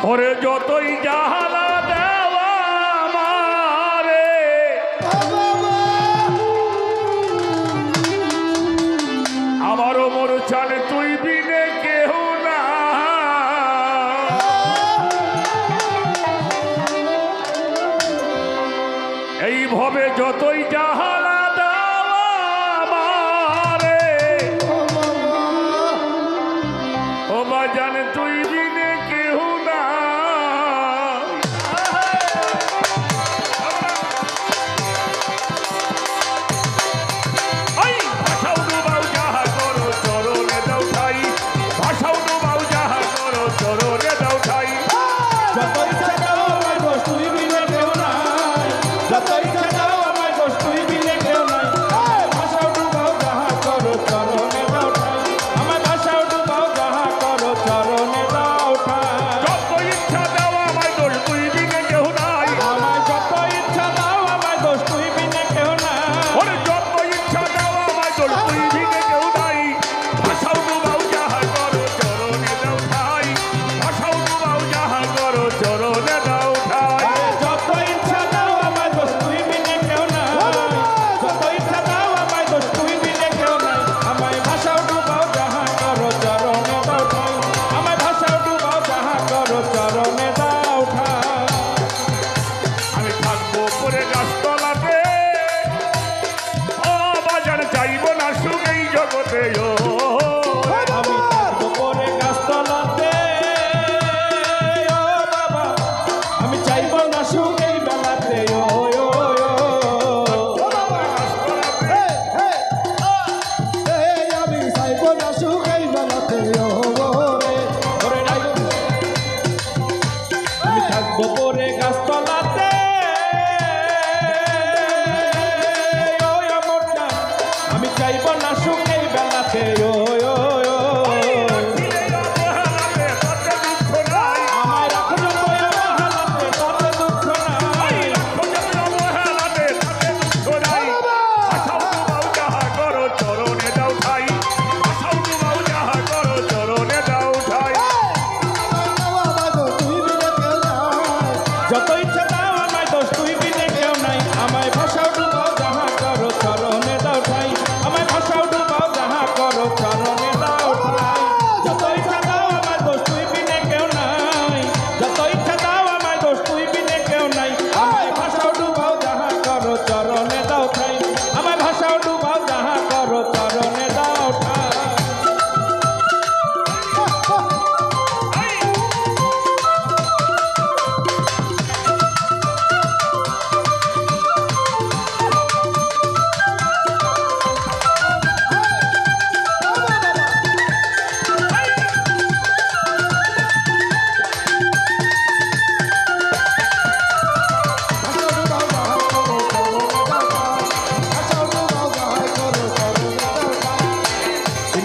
ওরে যতই জাহালা দেওয়া আমারে আমারও মোর চালে তুই বিনে কেহ না এইভাবে যতই জাহালা দেওয়া আমারে ও বাজান তুই বিনে কেহ না ভাষাও ডুবাও যাহা করো চরণে দাও ঠাই ভাষাও ডুবাও যাহা করো চরণে দাও ঠাই যত ইচ্ছা দাও আমার দোষ তুই বিনে কেউ নাই যত ইচ্ছা দাও আমার দোষ তুই বিনে কেউ নাই ভাষাও ডুবাও যাহা করো চরণে দাও ঠাই আমার ভাষাও ডুবাও যাহা করো চরণে দাও ঠাই যত ইচ্ছা দাও আমায় দোষ তুই বিনে কেহ নাই আমার যত ইচ্ছা দাও আমার দোষ তুই বিনে কেউ নাই ওরে যত ইচ্ছা দাও আমায় দোষ তুই বিনে কেহ নাই ভাষাও ডুবাও যাহা করো চরণে দাও ঠাই ভাষাও ডুবাও যাহা করো চরণে দাও ঠাই যত ইচ্ছা দাও আমার দোষ তুই বিনে কেউ নাই যত ইচ্ছা দাও আমার দোষ তুই বিনে কেউ নাই আমায় ভাষাও ডুবাও যাহা করো চরণে দাও ঠাই আমায় ভাষাও ডুবাও যাহা করো চরণে দাও ঠাই আমি থাকবো পরে গাছতলাতে ও বাজার চাইব না সুখ এই জগতে ও আমি থাকবো পরে গাছতলাতে ও বাবা আমি চাইব না সুখ এই বেলাতে ও আমি চাইব না সুখ এই বেলাতে ওরে নাই আমি থাকবো পরে গাছতলাতে ও আমার জান আমি চাইব না সুখ এই বেলাতে আমায় রাখো যত অবহেলাতে তাতে দুঃখ নাই যত ইচ্ছা দাও আমায় দোষ তুই বিনে কেউ নাই আমায় ভাষাও ডুবাও যাহা করো চরণে দাও ঠাই আমায় ভাষাও ডুবাও যাহা করো চরণে দাও ঠাই যত ইচ্ছা দাও আমায় দোষ তুই বিনে কেউ নাই যত ইচ্ছা দাও আমায় দোষ তুই বিনে কেউ নাই আমায় ভাষাও ডুবাও যাহা করো চরণে দাও ঠাই আমায় ভাষাও ডুবাও যাহা করো চরণে দাও ঠাই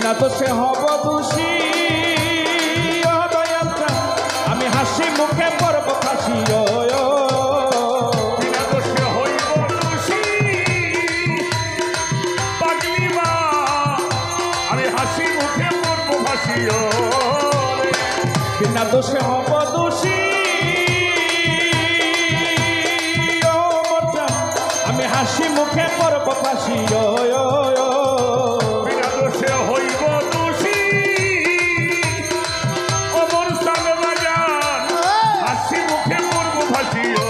না তো সে হব দোষী ও দয়ালটা আমি হাসি মুখে পড়ব ফাঁসি আমি হাসি মুখে পড়বো ফাঁসিও বিনা দোষে হব দোষী ও মরজান আমি হাসি মুখে পড়ব ফাঁসি বিনা দোষে হইব দোষী অমর সাল বাজান হাসি মুখে পড়বো ফাঁসিও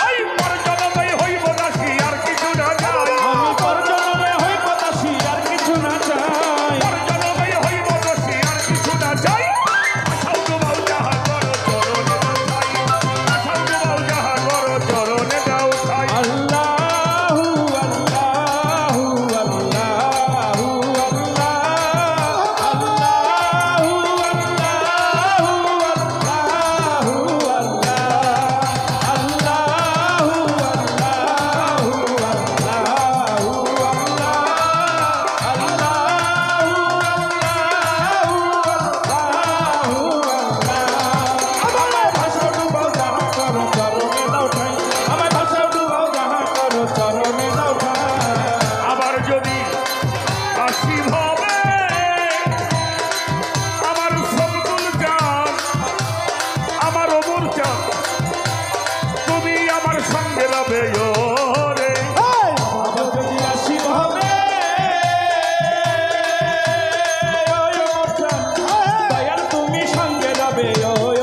এই পরজনমে হইব দাসী আর কিছু না চাই আমি পরজনমে হইব দাসী আর কিছু না চাই পরজনমে হইব দাসী আর কিছু না চাই ভাষাও ডুবাও যাহা করো চরণে দাও ঠাই ভাষাও ডুবাও যাহা করো চরণে দাও ঠাই আল্লাহু আল্লাহ যাবে ওই